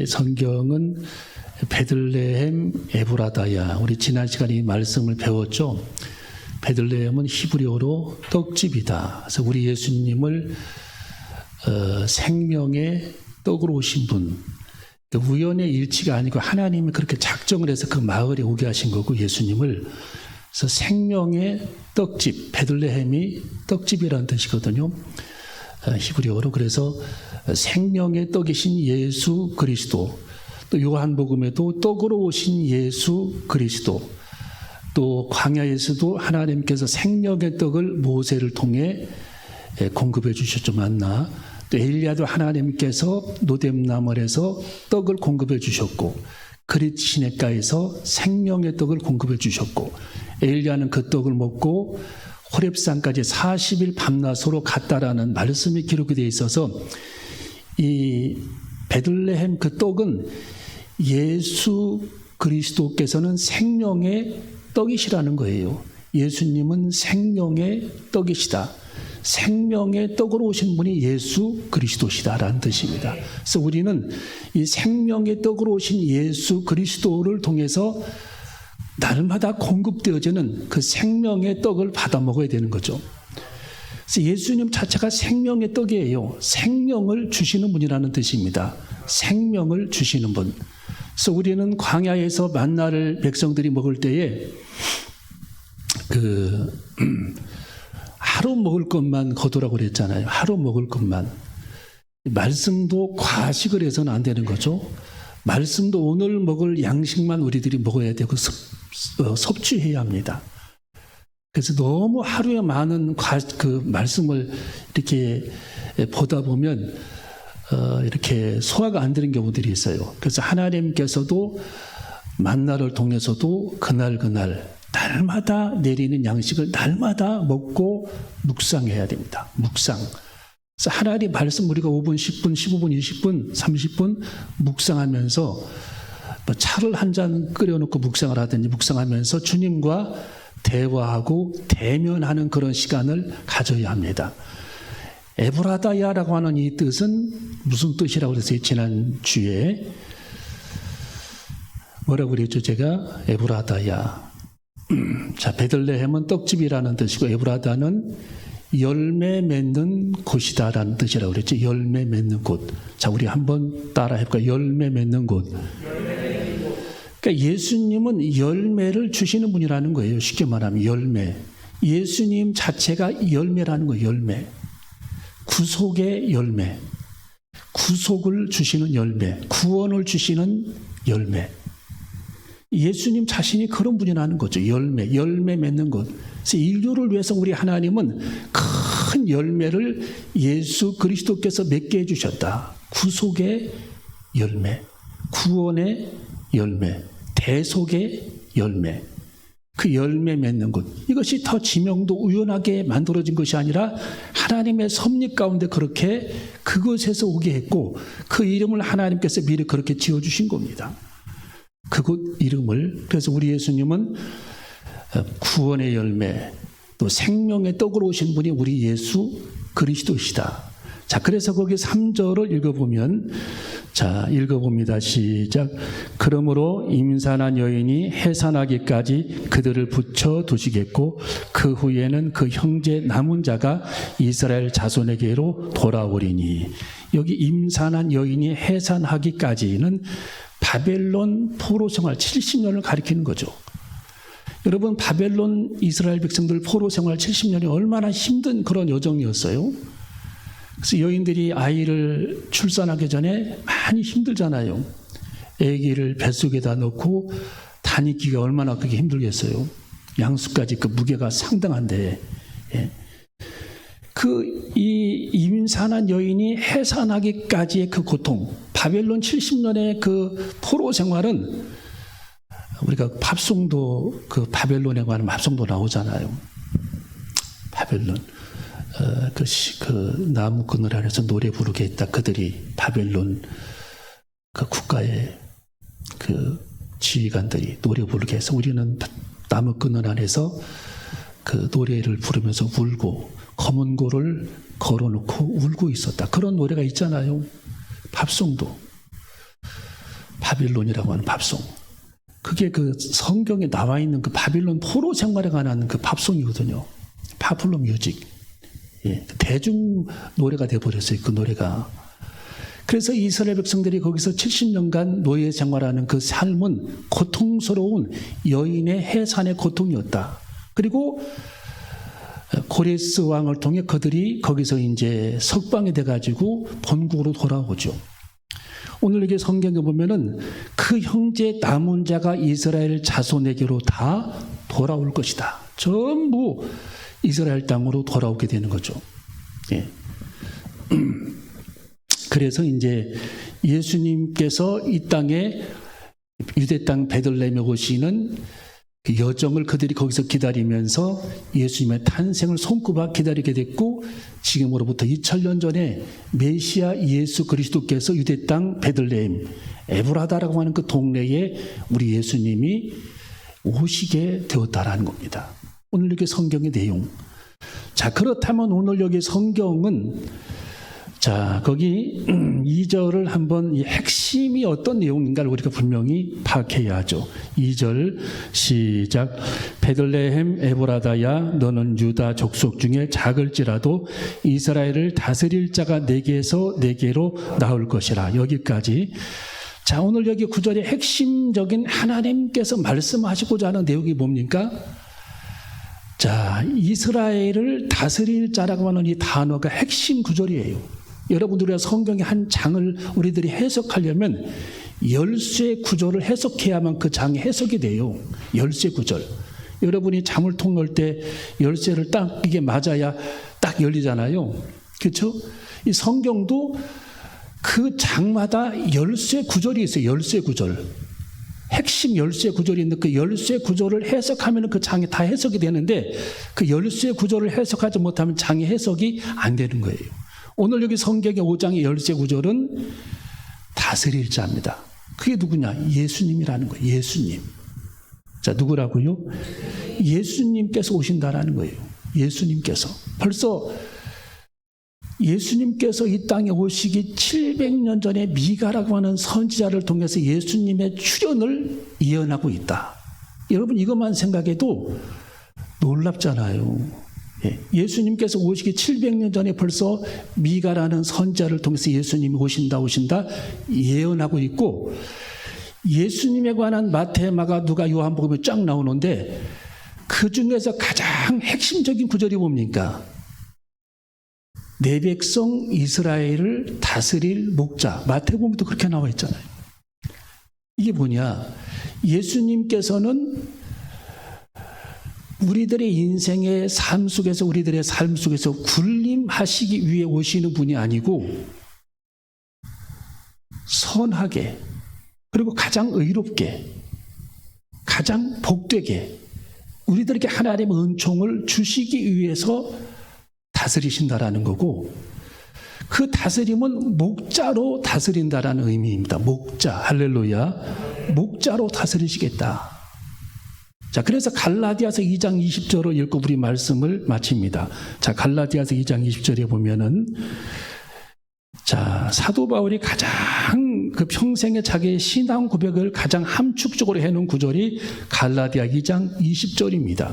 성경은 베들레헴 에브라다야. 우리 지난 시간에 이 말씀을 배웠죠. 베들레헴은 히브리어로 떡집이다. 그래서 우리 예수님을 생명의 떡으로 오신 분, 우연의 일치가 아니고 하나님이 그렇게 작정을 해서 그 마을에 오게 하신 거고, 예수님을. 그래서 생명의 떡집, 베들레헴이 떡집이라는 뜻이거든요, 히브리어로. 그래서 생명의 떡이신 예수 그리스도, 또 요한복음에도 떡으로 오신 예수 그리스도, 또 광야에서도 하나님께서 생명의 떡을 모세를 통해 공급해 주셨죠, 만나. 또 엘리야도 하나님께서 노뎀나물에서 떡을 공급해 주셨고, 그릿 시내가에서 생명의 떡을 공급해 주셨고, 엘리야는 그 떡을 먹고 호렙산까지 40일 밤낮으로 갔다라는 말씀이 기록이 되어 있어서, 이 베들레헴 그 떡은 예수 그리스도께서는 생명의 떡이시라는 거예요. 예수님은 생명의 떡이시다. 생명의 떡으로 오신 분이 예수 그리스도시다라는 뜻입니다. 그래서 우리는 이 생명의 떡으로 오신 예수 그리스도를 통해서 날마다 공급되어지는 그 생명의 떡을 받아 먹어야 되는 거죠. 그래서 예수님 자체가 생명의 떡이에요. 생명을 주시는 분이라는 뜻입니다. 생명을 주시는 분. 그래서 우리는 광야에서 만나를 백성들이 먹을 때에 하루 먹을 것만 거두라고 그랬잖아요. 하루 먹을 것만. 말씀도 과식을 해서는 안 되는 거죠. 말씀도 오늘 먹을 양식만 우리들이 먹어야 되고 섭취해야 합니다. 그래서 너무 하루에 많은 그 말씀을 이렇게 보다 보면 이렇게 소화가 안 되는 경우들이 있어요. 그래서 하나님께서도 만나를 통해서도 그날 날마다 내리는 양식을 날마다 먹고 묵상해야 됩니다. 묵상. 그래서 하나님 말씀 우리가 5분, 10분, 15분, 20분, 30분 묵상하면서 차를 한 잔 끓여놓고 묵상을 하든지 묵상하면서 주님과 대화하고 대면하는 그런 시간을 가져야 합니다. 에브라다야라고 하는 이 뜻은 무슨 뜻이라고 그랬어요? 지난주에 뭐라고 그랬죠? 제가 에브라다야. 자, 베들레헴은 떡집이라는 뜻이고, 에브라다는 열매 맺는 곳이다라는 뜻이라고 그랬죠. 열매 맺는 곳. 자, 우리 한번 따라 해볼까요? 열매 맺는 곳. 그러니까 예수님은 열매를 주시는 분이라는 거예요. 쉽게 말하면 열매. 예수님 자체가 열매라는 거예요. 열매. 구속의 열매. 구속을 주시는 열매. 구원을 주시는 열매. 예수님 자신이 그런 분이라는 거죠. 열매 맺는 것. 그래서 인류를 위해서 우리 하나님은 큰 열매를 예수 그리스도께서 맺게 해주셨다. 구속의 열매, 구원의 열매, 대속의 열매. 그 열매 맺는 것. 이것이 더 지명도 우연하게 만들어진 것이 아니라 하나님의 섭리 가운데 그렇게 그곳에서 오게 했고, 그 이름을 하나님께서 미리 그렇게 지어주신 겁니다. 그곳 이름을. 그래서 우리 예수님은 구원의 열매, 또 생명의 떡으로 오신 분이 우리 예수 그리스도시다. 자, 그래서 거기 3절을 읽어보면, 자, 읽어봅니다. 시작. 그러므로 임산한 여인이 해산하기까지 그들을 붙여 두시겠고, 그 후에는 그 형제 남은 자가 이스라엘 자손에게로 돌아오리니. 여기 임산한 여인이 해산하기까지는 바벨론 포로 생활 70년을 가리키는 거죠. 여러분, 바벨론 이스라엘 백성들 포로 생활 70년이 얼마나 힘든 그런 여정이었어요. 그래서 여인들이 아이를 출산하기 전에 많이 힘들잖아요. 아기를 뱃속에다 넣고 다니기가 얼마나 그게 힘들겠어요. 양수까지 그 무게가 상당한데, 이 임산한 여인이 해산하기까지의 그 고통, 바벨론 70년의 그 포로 생활은, 우리가 팝송도 그 바벨론에 관한 팝송도 나오잖아요. 바벨론. 그 나무 그늘 아래서 노래 부르게 했다. 그들이 바벨론 그 국가의 그 지휘관들이 노래 부르게 해서 우리는 나무 그늘 안에서 그 노래를 부르면서 울고 검은 고를 걸어놓고 울고 있었다. 그런 노래가 있잖아요. 팝송도. 바빌론이라고 하는 팝송. 그게 그 성경에 나와 있는 그 바빌론 포로 생활에 관한 그 팝송이거든요. 파퓰러 뮤직. 예, 대중 노래가 되어버렸어요. 그 노래가. 그래서 이스라엘 백성들이 거기서 70년간 노예 생활하는 그 삶은 고통스러운 여인의 해산의 고통이었다. 그리고 고레스 왕을 통해 그들이 거기서 이제 석방이 돼가지고 본국으로 돌아오죠. 오늘 이게 성경에 보면은 그 형제 남은 자가 이스라엘 자손에게로 다 돌아올 것이다. 전부 이스라엘 땅으로 돌아오게 되는 거죠. 예. 그래서 이제 예수님께서 이 땅에 유대 땅 베들레헴에 오시는 그 여정을 그들이 거기서 기다리면서 예수님의 탄생을 손꼽아 기다리게 됐고, 지금으로부터 2000년 전에 메시아 예수 그리스도께서 유대 땅 베들레헴 에브라다라고 하는 그 동네에 우리 예수님이 오시게 되었다라는 겁니다. 오늘 이렇게 성경의 내용. 자, 그렇다면 오늘 여기 성경은 자, 거기 2절을 한번 이 핵심이 어떤 내용인가를 우리가 분명히 파악해야 하죠. 2절 시작. 베들레헴 에브라다야, 너는 유다 족속 중에 작을지라도 이스라엘을 다스릴 자가 내게서 내게로 나올 것이라. 여기까지. 자, 오늘 여기 9절의 핵심적인 하나님께서 말씀하시고자 하는 내용이 뭡니까? 자, 이스라엘을 다스릴 자라고 하는 이 단어가 핵심 구절이에요. 여러분들이 성경의 한 장을 우리들이 해석하려면 열쇠 구절을 해석해야만 그 장이 해석이 돼요. 열쇠 구절. 여러분이 잠을 통 넣을 때 열쇠를 딱 이게 맞아야 딱 열리잖아요. 그렇죠? 이 성경도 그 장마다 열쇠 구절이 있어요. 열쇠 구절. 핵심 열쇠 구절이 있는데 그 열쇠 구절을 해석하면 그 장이 다 해석이 되는데 그 열쇠 구절을 해석하지 못하면 장이 해석이 안 되는 거예요. 오늘 여기 성경의 5장의 열쇠 구절은 다스릴 자입니다. 그게 누구냐? 예수님이라는 거예요. 예수님. 자, 누구라고요? 예수님께서 오신다라는 거예요. 예수님께서. 벌써 예수님께서 이 땅에 오시기 700년 전에 미가라고 하는 선지자를 통해서 예수님의 출현을 예언하고 있다. 여러분 이것만 생각해도 놀랍잖아요. 예수님께서 오시기 700년 전에 벌써 미가라는 선지자를 통해서 예수님이 오신다 예언하고 있고, 예수님에 관한 마태, 마가, 누가, 요한복음이 쫙 나오는데 그 중에서 가장 핵심적인 구절이 뭡니까? 내 백성 이스라엘을 다스릴 목자. 마태복음도 그렇게 나와 있잖아요. 이게 뭐냐? 예수님께서는 우리들의 인생의 삶 속에서, 우리들의 삶 속에서 군림하시기 위해 오시는 분이 아니고 선하게, 그리고 가장 의롭게, 가장 복되게 우리들에게 하나님의 은총을 주시기 위해서 다스리신다라는 거고, 그 다스림은 목자로 다스린다라는 의미입니다. 목자, 할렐루야. 목자로 다스리시겠다. 자, 그래서 갈라디아서 2장 20절로 읽고 우리 말씀을 마칩니다. 자, 갈라디아서 2장 20절에 보면은, 자, 사도 바울이 가장 그 평생에 자기의 신앙 고백을 가장 함축적으로 해놓은 구절이 갈라디아 2장 20절입니다.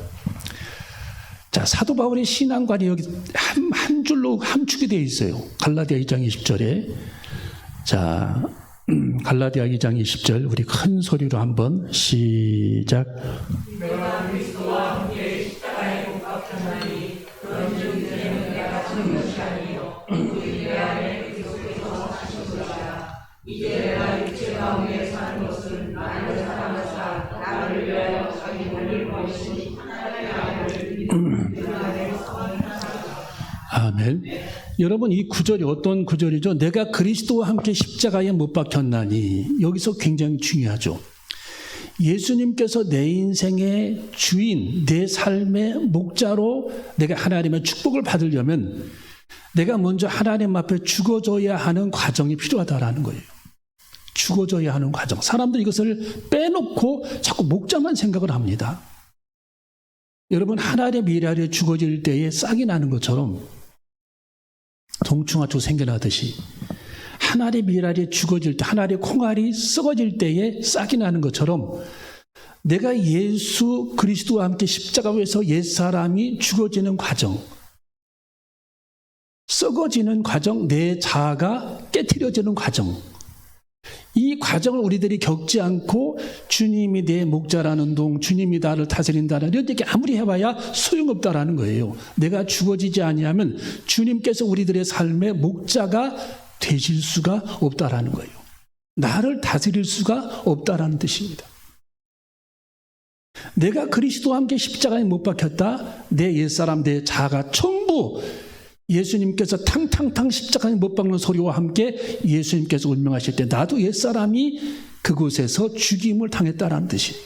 자, 사도 바울의 신앙관이 여기 한 줄로 함축이 되어 있어요. 갈라디아 2장 20절에. 자, 갈라디아 2장 20절 우리 큰 소리로 한번 시작. 내가 그리스도와 함께 십자가에 못 박혔나니 그런즉 이제는 내가 사는 것이 아니요 오직 내 안에 그리스도께서 사신 것이라. 이제 내가 육체 가운데 사는 것은 나를 사랑하사 나를 위하여 자기 몸을 버리신 하나님의 아들을 믿는 그 안에 아멘. 여러분 이 구절이 어떤 구절이죠? 내가 그리스도와 함께 십자가에 못 박혔나니. 여기서 굉장히 중요하죠. 예수님께서 내 인생의 주인, 내 삶의 목자로 내가 하나님의 축복을 받으려면 내가 먼저 하나님 앞에 죽어져야 하는 과정이 필요하다라는 거예요. 죽어져야 하는 과정. 사람들이 이것을 빼놓고 자꾸 목자만 생각을 합니다. 여러분 하나님의 미래 아래 죽어질 때에 싹이 나는 것처럼 동충하초 생겨나듯이 한 알의 밀알이 죽어질 때, 한 알의 콩알이 썩어질 때에 싹이 나는 것처럼 내가 예수 그리스도와 함께 십자가에서 옛사람이 죽어지는 과정, 썩어지는 과정, 내 자아가 깨트려지는 과정, 이 과정을 우리들이 겪지 않고 주님이 내 목자라는 동, 주님이 나를 다스린다는 이런 얘기 아무리 해봐야 소용없다라는 거예요. 내가 죽어지지 아니하면 주님께서 우리들의 삶의 목자가 되실 수가 없다라는 거예요. 나를 다스릴 수가 없다라는 뜻입니다. 내가 그리스도와 함께 십자가에 못 박혔다. 내 옛사람, 내 자아가 전부 예수님께서 탕탕탕 십자가에 못 박는 소리와 함께 예수님께서 운명하실 때 나도 옛사람이 그곳에서 죽임을 당했다라는 뜻이에요.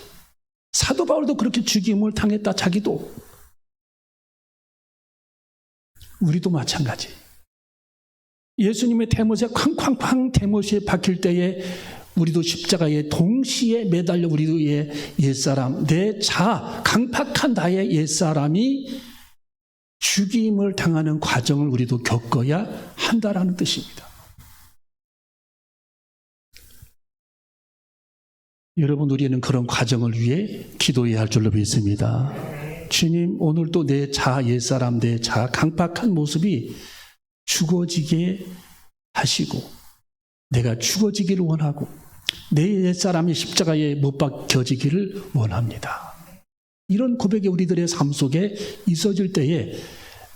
사도 바울도 그렇게 죽임을 당했다. 자기도. 우리도 마찬가지. 예수님의 대못에 쾅쾅쾅 대못에 박힐 때에 우리도 십자가에 동시에 매달려 우리의 옛사람, 내 자아, 강팍한 나의 옛사람이 죽임을 당하는 과정을 우리도 겪어야 한다라는 뜻입니다. 여러분, 우리는 그런 과정을 위해 기도해야 할 줄로 믿습니다. 주님, 오늘도 내 자아, 옛사람, 내 자아, 강팍한 모습이 죽어지게 하시고 내가 죽어지기를 원하고 내 옛사람이 십자가에 못 박혀지기를 원합니다. 이런 고백이 우리들의 삶 속에 있어질 때에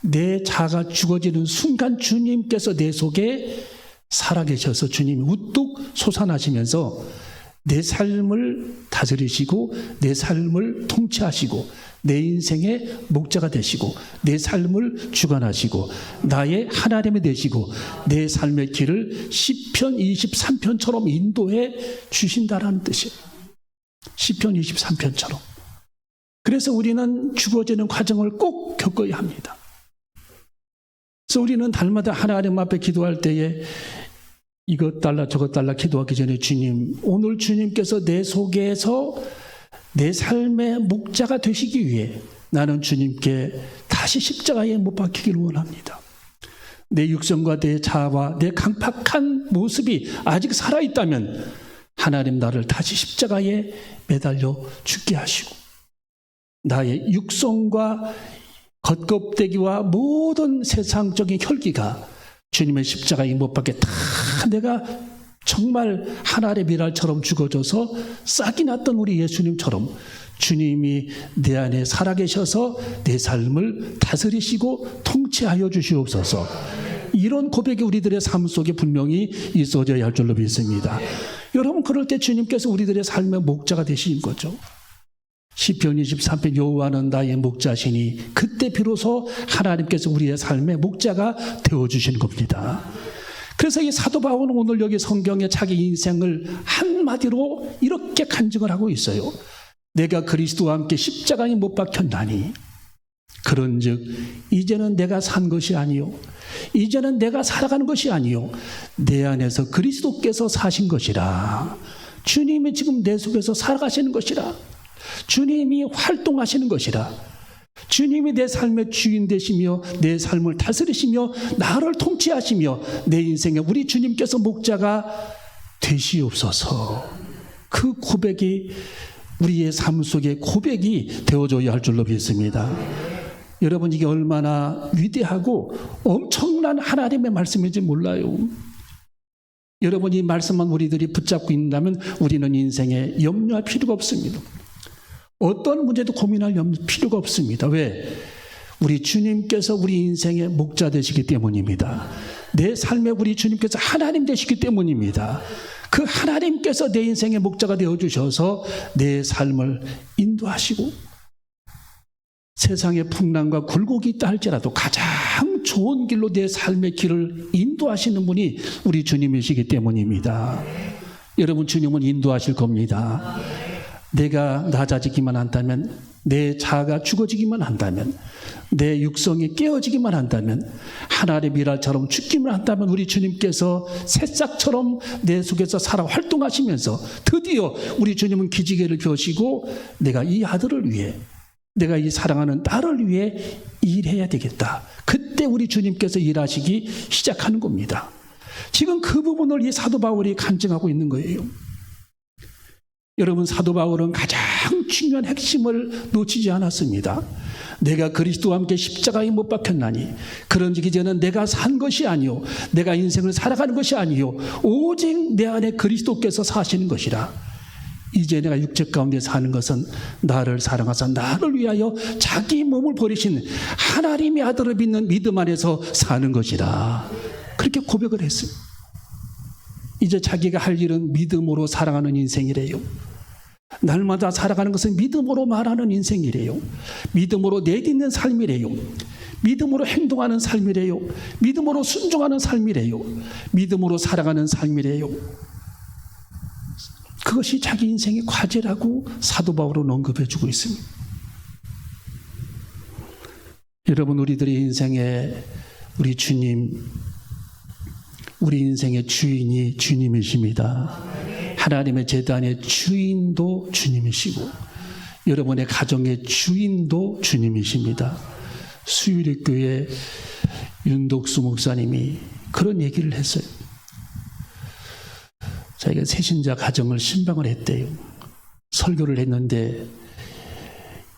내 자아가 죽어지는 순간 주님께서 내 속에 살아계셔서 주님이 우뚝 솟아나시면서 내 삶을 다스리시고 내 삶을 통치하시고 내 인생의 목자가 되시고 내 삶을 주관하시고 나의 하나님이 되시고 내 삶의 길을 시편 23편처럼 인도해 주신다라는 뜻이에요. 시편 23편처럼. 그래서 우리는 죽어지는 과정을 꼭 겪어야 합니다. 그래서 우리는 날마다 하나님 앞에 기도할 때에 이것 달라 저것 달라 기도하기 전에 주님, 오늘 주님께서 내 속에서 내 삶의 목자가 되시기 위해 나는 주님께 다시 십자가에 못 박히기를 원합니다. 내 육성과 내 자아와 내 강팍한 모습이 아직 살아있다면 하나님 나를 다시 십자가에 매달려 죽게 하시고 나의 육성과 겉껍데기와 모든 세상적인 혈기가 주님의 십자가에 못 박게 다 내가 정말 한 알의 밀알처럼 죽어져서 싹이 났던 우리 예수님처럼 주님이 내 안에 살아계셔서 내 삶을 다스리시고 통치하여 주시옵소서. 이런 고백이 우리들의 삶 속에 분명히 있어져야 할 줄로 믿습니다. 여러분, 그럴 때 주님께서 우리들의 삶의 목자가 되신 거죠. 시편 23편 여호와는 나의 목자시니 그때 비로소 하나님께서 우리의 삶의 목자가 되어주신 겁니다. 그래서 이 사도 바울은 오늘 여기 성경에 자기 인생을 한마디로 이렇게 간증을 하고 있어요. 내가 그리스도와 함께 십자가에 못 박혔나니 그런즉 이제는 내가 산 것이 아니요 이제는 내가 살아가는 것이 아니요 내 안에서 그리스도께서 사신 것이라. 주님이 지금 내 속에서 살아가시는 것이라. 주님이 활동하시는 것이라. 주님이 내 삶의 주인 되시며 내 삶을 다스리시며 나를 통치하시며 내 인생에 우리 주님께서 목자가 되시옵소서. 그 고백이 우리의 삶 속의 고백이 되어줘야 할 줄로 믿습니다. 여러분, 이게 얼마나 위대하고 엄청난 하나님의 말씀인지 몰라요. 여러분, 이 말씀만 우리들이 붙잡고 있다면 우리는 인생에 염려할 필요가 없습니다. 어떤 문제도 고민할 필요가 없습니다. 왜? 우리 주님께서 우리 인생의 목자 되시기 때문입니다. 내 삶에 우리 주님께서 하나님 되시기 때문입니다. 그 하나님께서 내 인생의 목자가 되어주셔서 내 삶을 인도하시고 세상의 풍랑과 굴곡이 있다 할지라도 가장 좋은 길로 내 삶의 길을 인도하시는 분이 우리 주님이시기 때문입니다. 여러분, 주님은 인도하실 겁니다. 내가 낮아지기만 한다면, 내 자아가 죽어지기만 한다면, 내 육성이 깨어지기만 한다면, 하나님의 밀알처럼 죽기만 한다면 우리 주님께서 새싹처럼 내 속에서 살아 활동하시면서 드디어 우리 주님은 기지개를 펴시고 내가 이 아들을 위해, 내가 이 사랑하는 딸을 위해 일해야 되겠다. 그때 우리 주님께서 일하시기 시작하는 겁니다. 지금 그 부분을 이 사도 바울이 간증하고 있는 거예요. 여러분, 사도 바울은 가장 중요한 핵심을 놓치지 않았습니다. 내가 그리스도와 함께 십자가에 못 박혔나니 그런즉 이제는 내가 산 것이 아니요 내가 인생을 살아가는 것이 아니요 오직 내 안에 그리스도께서 사시는 것이라. 이제 내가 육체 가운데 사는 것은 나를 사랑하사 나를 위하여 자기 몸을 버리신 하나님의 아들을 믿는 믿음 안에서 사는 것이라. 그렇게 고백을 했어요. 이제 자기가 할 일은 믿음으로 살아가는 인생이래요. 날마다 살아가는 것은 믿음으로 말하는 인생이래요. 믿음으로 내딛는 삶이래요. 믿음으로 행동하는 삶이래요. 믿음으로 순종하는 삶이래요. 믿음으로 살아가는 삶이래요. 그것이 자기 인생의 과제라고 사도 바울은 언급해 주고 있습니다. 여러분, 우리들의 인생에 우리 주님, 우리 인생의 주인이 주님이십니다. 하나님의 재단의 주인도 주님이시고 여러분의 가정의 주인도 주님이십니다. 수유리교회 윤덕수 목사님이 그런 얘기를 했어요. 자기가 새신자 가정을 신방을 했대요. 설교를 했는데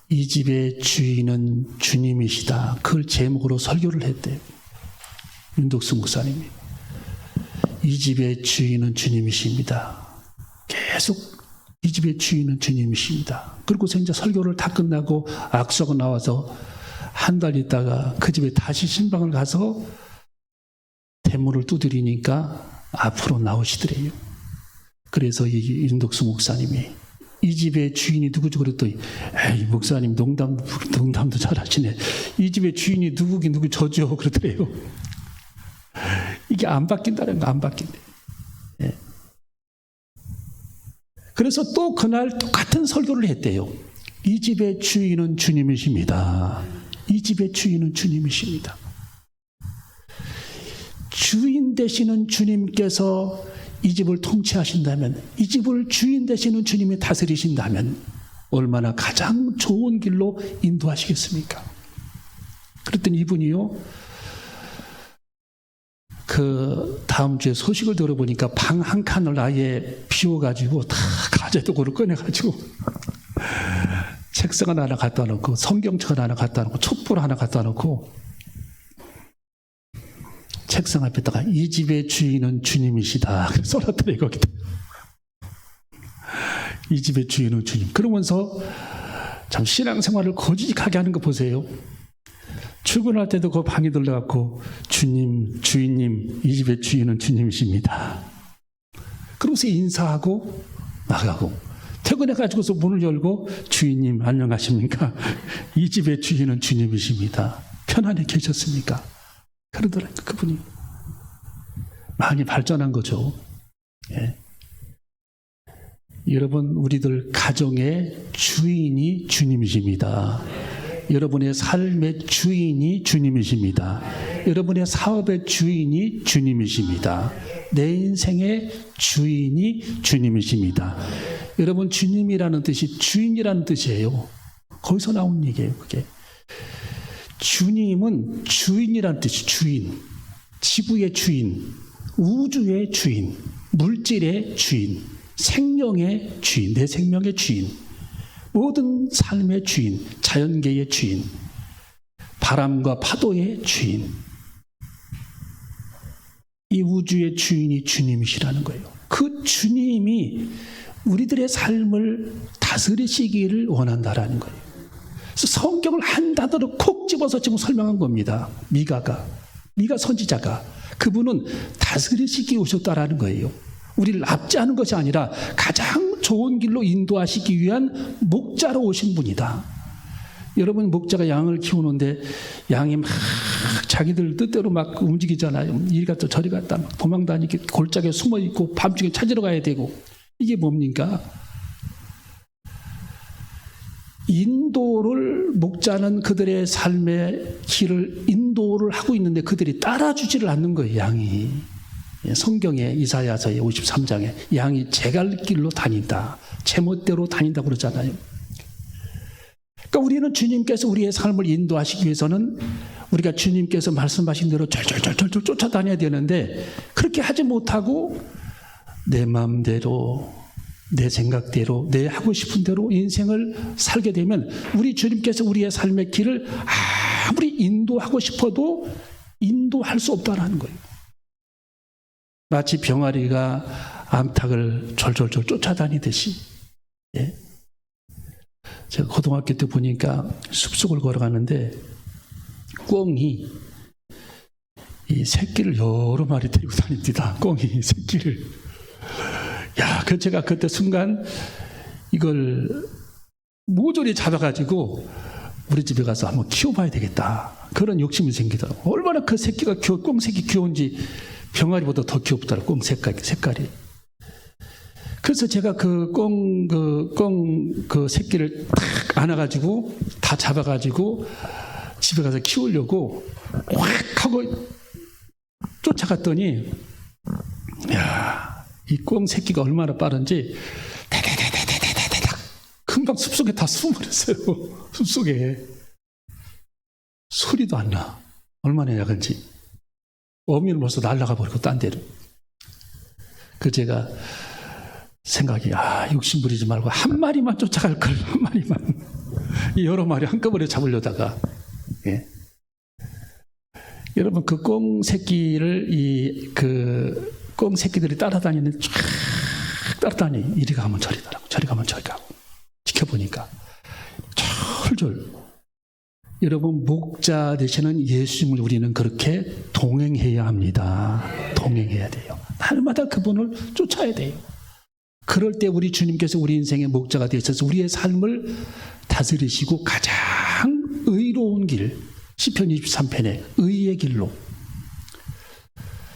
이 집의 주인은 주님이시다. 그걸 제목으로 설교를 했대요. 윤덕수 목사님이. 이 집의 주인은 주님이십니다. 계속 이 집의 주인은 주님이십니다. 그리고서 이제 설교를 다 끝나고 악수하고 나와서 한 달 있다가 그 집에 다시 신방을 가서 대문을 두드리니까 앞으로 나오시더래요. 그래서 이 윤덕수 목사님이 이 집의 주인이 누구지 그랬더니 에이 목사님 농담도 잘하시네. 이 집의 주인이 누구긴 누구 저죠 그러더래요. 이게 안 바뀐다는 거 안 바뀐대. 예. 그래서 또 그날 똑같은 설교를 했대요. 이 집의 주인은 주님이십니다. 이 집의 주인은 주님이십니다. 주인 되시는 주님께서 이 집을 통치하신다면, 이 집을 주인 되시는 주님이 다스리신다면 얼마나 가장 좋은 길로 인도하시겠습니까? 그랬더니 이분이요, 그 다음 주에 소식을 들어보니까 방 한 칸을 아예 비워가지고 다 가재도구를 꺼내가지고 책상 하나 갖다 놓고 성경책 하나 갖다 놓고 촛불 하나 갖다 놓고 책상 앞에다가 이 집의 주인은 주님이시다 써놨더래 거기다. 이 집의 주인은 주님. 그러면서 참 신앙생활을 거지직하게 하는 거 보세요. 출근할 때도 그 방에 들러갖고 주님, 주인님, 이 집의 주인은 주님이십니다. 그러면서 인사하고 나가고 퇴근해가지고서 문을 열고 주인님 안녕하십니까? 이 집의 주인은 주님이십니다. 편안히 계셨습니까? 그러더라고요. 그분이 많이 발전한 거죠. 예. 여러분, 우리들 가정의 주인이 주님이십니다. 여러분의 삶의 주인이 주님이십니다. 여러분의 사업의 주인이 주님이십니다. 내 인생의 주인이 주님이십니다. 여러분, 주님이라는 뜻이 주인이라는 뜻이에요. 거기서 나온 얘기예요, 그게. 주님은 주인이라는 뜻이 주인, 지구의 주인, 우주의 주인, 물질의 주인, 생명의 주인, 내 생명의 주인, 모든 삶의 주인, 자연계의 주인, 바람과 파도의 주인, 이 우주의 주인이 주님이시라는 거예요. 그 주님이 우리들의 삶을 다스리시기를 원한다라는 거예요. 그래서 성경을 한 단어로 콕 집어서 지금 설명한 겁니다. 미가 선지자가 그분은 다스리시기 오셨다라는 거예요. 우리를 압제하는 것이 아니라 가장 좋은 길로 인도하시기 위한 목자로 오신 분이다. 여러분, 목자가 양을 키우는데 양이 막 자기들 뜻대로 막 움직이잖아요. 이리 갔다 저리 갔다 막 도망다니게 골짜기에 숨어 있고 밤중에 찾으러 가야 되고. 이게 뭡니까? 인도를 목자는 그들의 삶의 길을 인도를 하고 있는데 그들이 따라주지를 않는 거예요. 양이. 성경에 이사야서의 53장에 양이 제 갈 길로 다닌다, 제멋대로 다닌다 그러잖아요. 그러니까 우리는 주님께서 우리의 삶을 인도하시기 위해서는 우리가 주님께서 말씀하신 대로 절절절절 쫓아다녀야 되는데 그렇게 하지 못하고 내 마음대로 내 생각대로 내 하고 싶은 대로 인생을 살게 되면 우리 주님께서 우리의 삶의 길을 아무리 인도하고 싶어도 인도할 수 없다는 거예요. 마치 병아리가 암탉을 졸졸졸 쫓아다니듯이. 예? 제가 고등학교 때 보니까 숲속을 걸어가는데 꿩이 이 새끼를 여러 마리 데리고 다닙니다. 꿩이 새끼를. 야, 그 제가 그때 순간 이걸 모조리 잡아가지고 우리 집에 가서 한번 키워봐야 되겠다. 그런 욕심이 생기더라고요. 얼마나 그 새끼가 꿩 새끼 귀여운지 병아리보다 더 귀엽더라고요. 꿩 색깔이. 그래서 제가 그 새끼를 탁 안아가지고 다 잡아가지고 집에 가서 키우려고 확 하고 쫓아갔더니, 야, 이 꿩 새끼가 얼마나 빠른지 대대대대대대대대 금방 숲속에 다 숨어버렸어요. 숲속에 소리도 안 나. 얼마나 약한지. 어미는 벌써 날아가 버리고 딴 데로. 그 제가 생각이, 욕심 부리지 말고 한 마리만 쫓아갈 걸. 한 마리만. 여러 마리 한꺼번에 잡으려다가. 예. 여러분, 그 꿩 새끼를 꿩 새끼들이 따라다니는 쫙 따라다니. 이리 가면 저리 가고 저리 가면 저리 가고. 지켜보니까 졸졸. 여러분, 목자 되시는 예수님을 우리는 그렇게 동행해야 합니다. 동행해야 돼요. 날마다 그분을 쫓아야 돼요. 그럴 때 우리 주님께서 우리 인생의 목자가 되셔서 우리의 삶을 다스리시고 가장 의로운 길, 시편 23편에 의의 길로,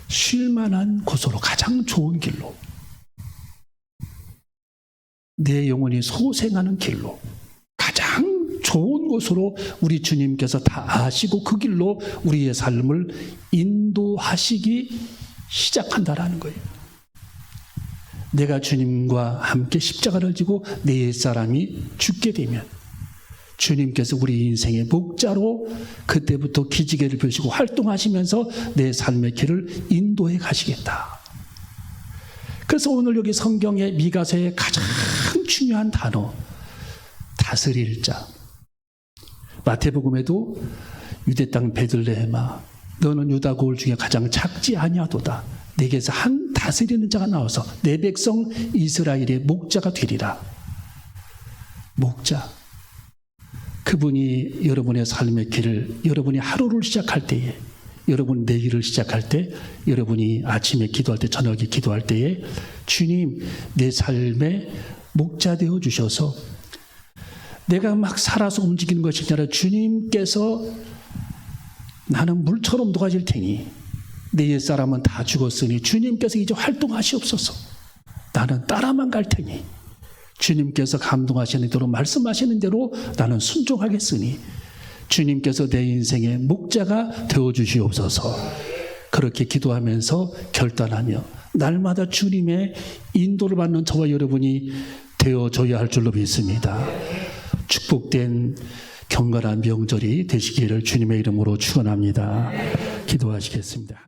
쉴만한 곳으로, 가장 좋은 길로, 내 영혼이 소생하는 길로, 가장 좋은 곳으로 우리 주님께서 다 아시고 그 길로 우리의 삶을 인도하시기 시작한다라는 거예요. 내가 주님과 함께 십자가를 지고 내 옛사람이 죽게 되면 주님께서 우리 인생의 목자로 그때부터 기지개를 펴시고 활동하시면서 내 삶의 길을 인도해 가시겠다. 그래서 오늘 여기 성경의 미가서의 가장 중요한 단어, 다스릴 자. 마태복음에도 유대 땅 베들레헴아, 너는 유다 고을 중에 가장 작지 아니하도다. 내게서 한 다스리는 자가 나와서 내 백성 이스라엘의 목자가 되리라. 목자. 그분이 여러분의 삶의 길을, 여러분이 하루를 시작할 때에, 여러분 내일을 시작할 때, 여러분이 아침에 기도할 때, 저녁에 기도할 때에 주님, 내 삶의 목자 되어 주셔서 내가 막 살아서 움직이는 것이 아니라 주님께서 나는 물처럼 녹아질 테니 내 옛사람은 다 죽었으니 주님께서 이제 활동하시옵소서. 나는 따라만 갈 테니 주님께서 감동하시는 대로 말씀하시는 대로 나는 순종하겠으니 주님께서 내 인생의 목자가 되어주시옵소서. 그렇게 기도하면서 결단하며 날마다 주님의 인도를 받는 저와 여러분이 되어줘야 할 줄로 믿습니다. 축복된 경건한 명절이 되시기를 주님의 이름으로 축원합니다. 기도하시겠습니다.